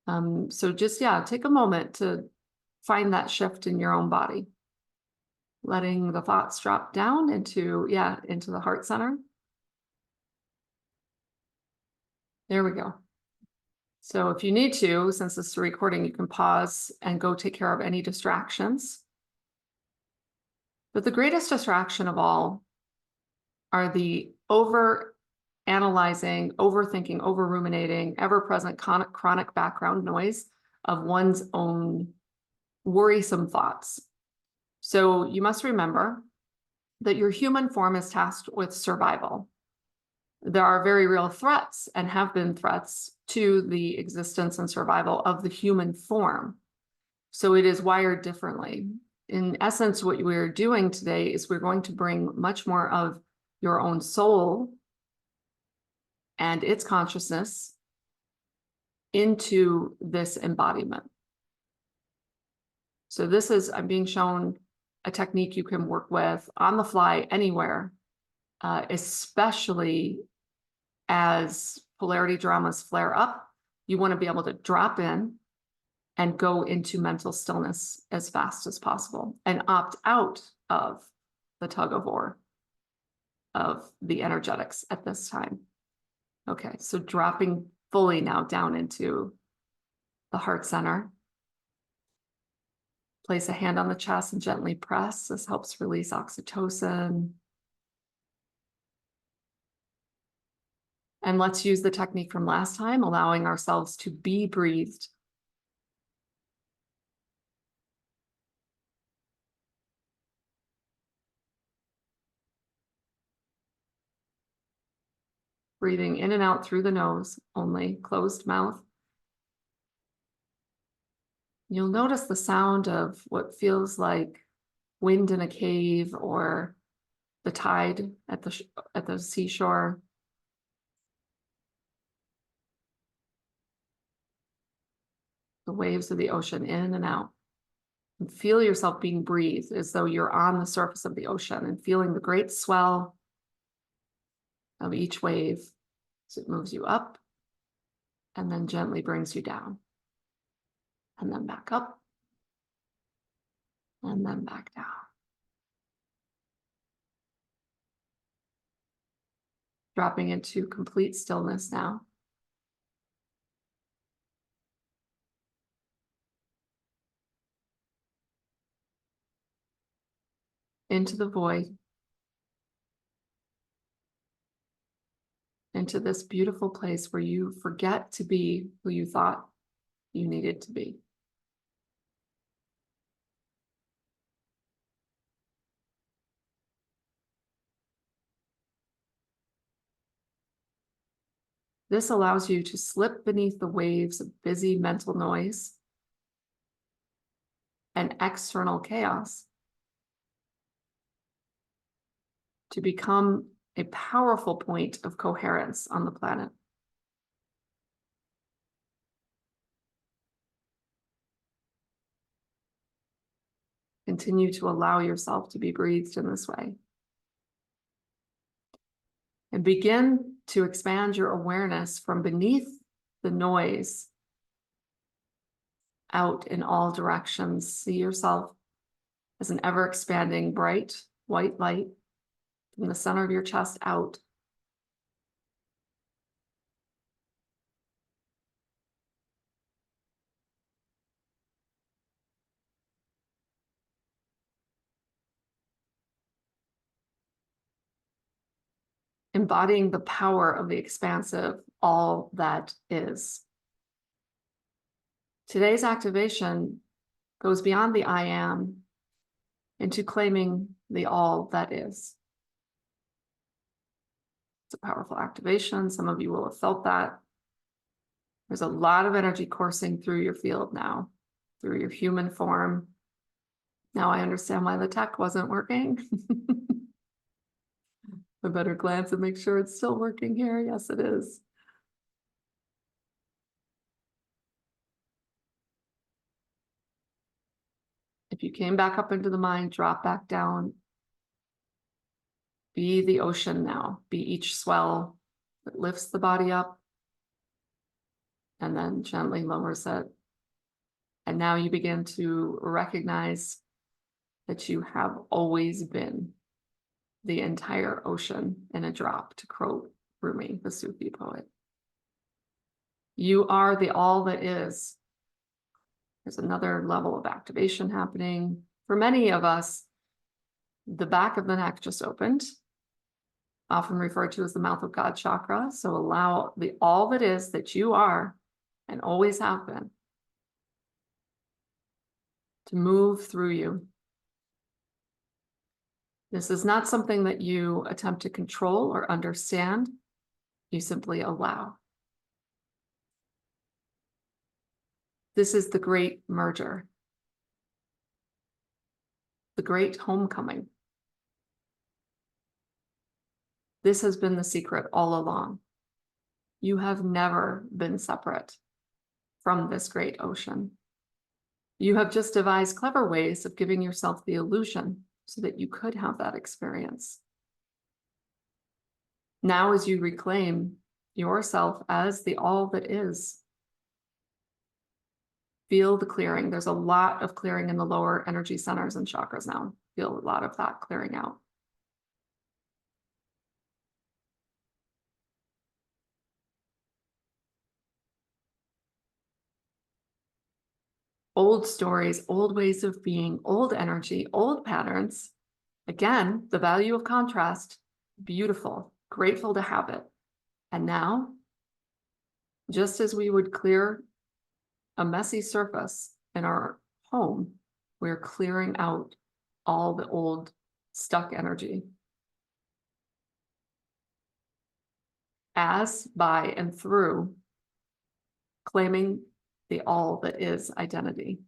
So just, yeah, take a moment to find that shift in your own body. Letting the thoughts drop down into the heart center. There we go. So if you need to, since this is a recording, you can pause and go take care of any distractions. But the greatest distraction of all are the over-analyzing, overthinking, over-ruminating, ever-present chronic background noise of one's own worrisome thoughts. So you must remember that your human form is tasked with survival. There are very real threats and have been threats to the existence and survival of the human form. So it is wired differently. In essence, what we're doing today is we're going to bring much more of your own soul and its consciousness into this embodiment. So this is, I'm being shown a technique you can work with on the fly anywhere, especially as polarity dramas flare up. You want to be able to drop in and go into mental stillness as fast as possible and opt out of the tug of war of the energetics at this time. Okay, so dropping fully now down into the heart center. Place a hand on the chest and gently press. This helps release oxytocin. And let's use the technique from last time, allowing ourselves to be breathed. Breathing in and out through the nose only, closed mouth. You'll notice the sound of what feels like wind in a cave or the tide at the seashore. The waves of the ocean in and out. And feel yourself being breathed as though you're on the surface of the ocean and feeling the great swell of each wave as it moves you up and then gently brings you down. And then back up and then back down. Dropping into complete stillness now. Into the void. Into this beautiful place where you forget to be who you thought you needed to be. This allows you to slip beneath the waves of busy mental noise and external chaos to become a powerful point of coherence on the planet. Continue to allow yourself to be breathed in this way. And begin to expand your awareness from beneath the noise out in all directions. See yourself as an ever-expanding bright white light from the center of your chest out. Embodying the power of the expansive, all that is. Today's activation goes beyond the I am into claiming the all that is. It's a powerful activation. Some of you will have felt that. There's a lot of energy coursing through your field now, through your human form. Now I understand why the tech wasn't working. I better glance and make sure it's still working here. Yes, it is. If you came back up into the mind, drop back down. Be the ocean now. Be each swell that lifts the body up and then gently lowers it. And now you begin to recognize that you have always been the entire ocean in a drop, to quote Rumi, the Sufi poet. You are the all that is. There's another level of activation happening. For many of us, the back of the neck just opened, often referred to as the mouth of God chakra. So allow the all that is, that you are and always have been, to move through you. This is not something that you attempt to control or understand. You simply allow. This is the great merger, the great homecoming. This has been the secret all along. You have never been separate from this great ocean. You have just devised clever ways of giving yourself the illusion so that you could have that experience. Now, as you reclaim yourself as the all that is, feel the clearing. There's a lot of clearing in the lower energy centers and chakras now. Feel a lot of that clearing out. Old stories, old ways of being, old energy, old patterns. Again, the value of contrast, beautiful, grateful to have it. And now, just as we would clear a messy surface in our home, we're clearing out all the old stuck energy. As, by, and through claiming the all that is identity.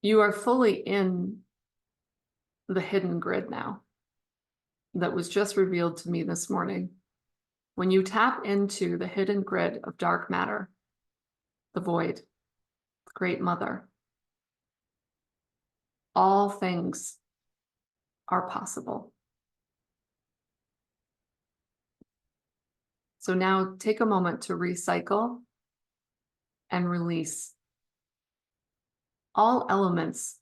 You are fully in the hidden grid now that was just revealed to me this morning. When you tap into the hidden grid of dark matter, the void, the great mother, all things are possible. So now take a moment to recycle and release all elements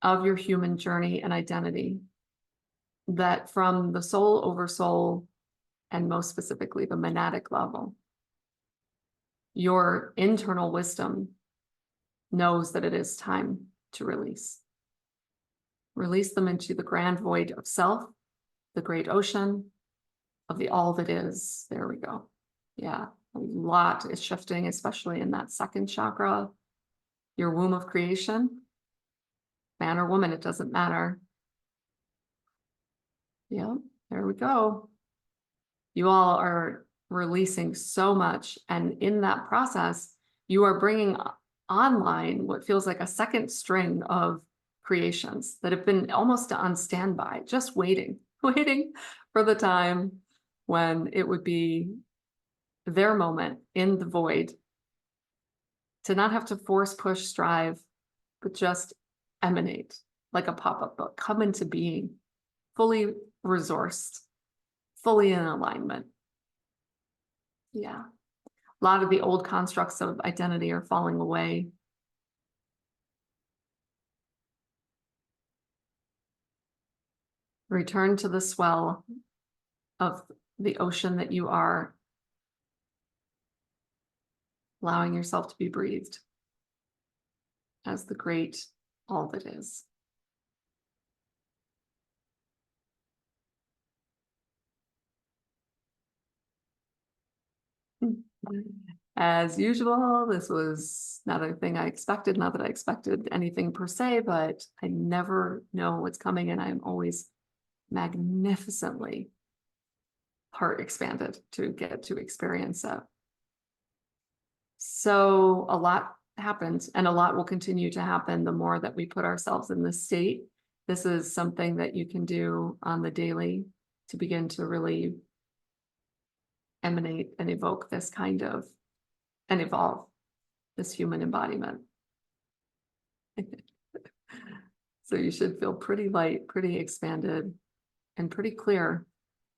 of your human journey and identity that, from the soul over soul, and most specifically the monadic level, your internal wisdom knows that it is time to release. Release them into the grand void of self, the great ocean of the all that is. There we go. Yeah, a lot is shifting, especially in that second chakra, your womb of creation. Man or woman, it doesn't matter. Yeah, there we go. You all are releasing so much. And in that process, you are bringing online what feels like a second string of creations that have been almost on standby, just waiting for the time when it would be their moment in the void to not have to force, push, strive, but just emanate like a pop-up book, come into being, fully resourced, fully in alignment. Yeah. A lot of the old constructs of identity are falling away. Return to the swell of the ocean that you are, allowing yourself to be breathed as the great all that is. As usual, this was not a thing I expected, not that I expected anything per se, but I never know what's coming, and I'm always magnificently heart expanded to get to experience it. So a lot happens, and a lot will continue to happen the more that we put ourselves in this state. This is something that you can do on the daily to begin to really emanate and evoke this kind of, and evolve this human embodiment. So you should feel pretty light, pretty expanded, and pretty clear,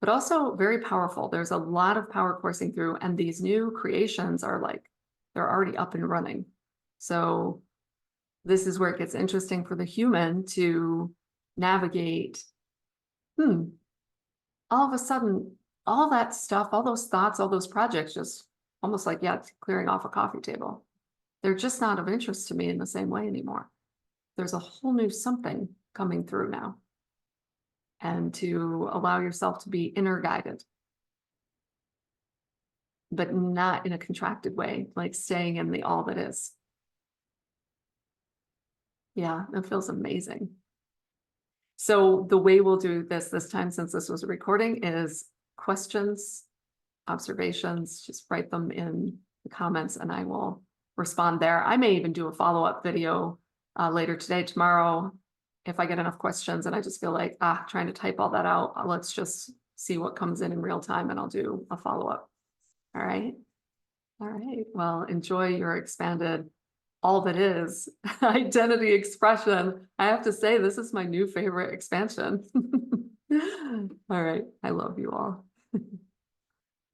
but also very powerful. There's a lot of power coursing through, and these new creations are like, they're already up and running. So this is where it gets interesting for the human to navigate. All of a sudden, all that stuff, all those thoughts, all those projects, just almost like, yeah, it's clearing off a coffee table. They're just not of interest to me in the same way anymore. There's a whole new something coming through now. And to allow yourself to be inner guided, but not in a contracted way, like staying in the all that is. Yeah, it feels amazing. So the way we'll do this time, since this was a recording, is questions, observations, just write them in the comments and I will respond there. I may even do a follow-up video later today, tomorrow, if I get enough questions and I just feel like, trying to type all that out, let's just see what comes in real time and I'll do a follow-up. All right. All right. Well, enjoy your expanded all that is identity expression. I have to say, this is my new favorite expansion. All right. I love you all.